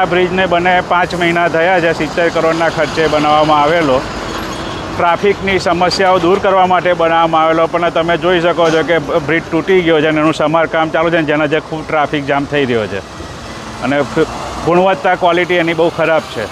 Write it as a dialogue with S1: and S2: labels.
S1: આ બ્રિજને બને 5 મહિના થયા છે. 70 કરોડના ખર્ચે બનાવવામાં આવેલો. ટ્રાફિકની સમસ્યાઓ દૂર કરવા માટે બનાવવામાં આવેલો, પણ તમે જોઈ શકો છો કે બ્રિજ તૂટી ગયો છે અને એનું સમારકામ ચાલુ છે, જેના જે ખૂબ ટ્રાફિક જામ થઈ રહ્યો છે અને ગુણવત્તા ક્વોલિટી એની બહુ ખરાબ છે.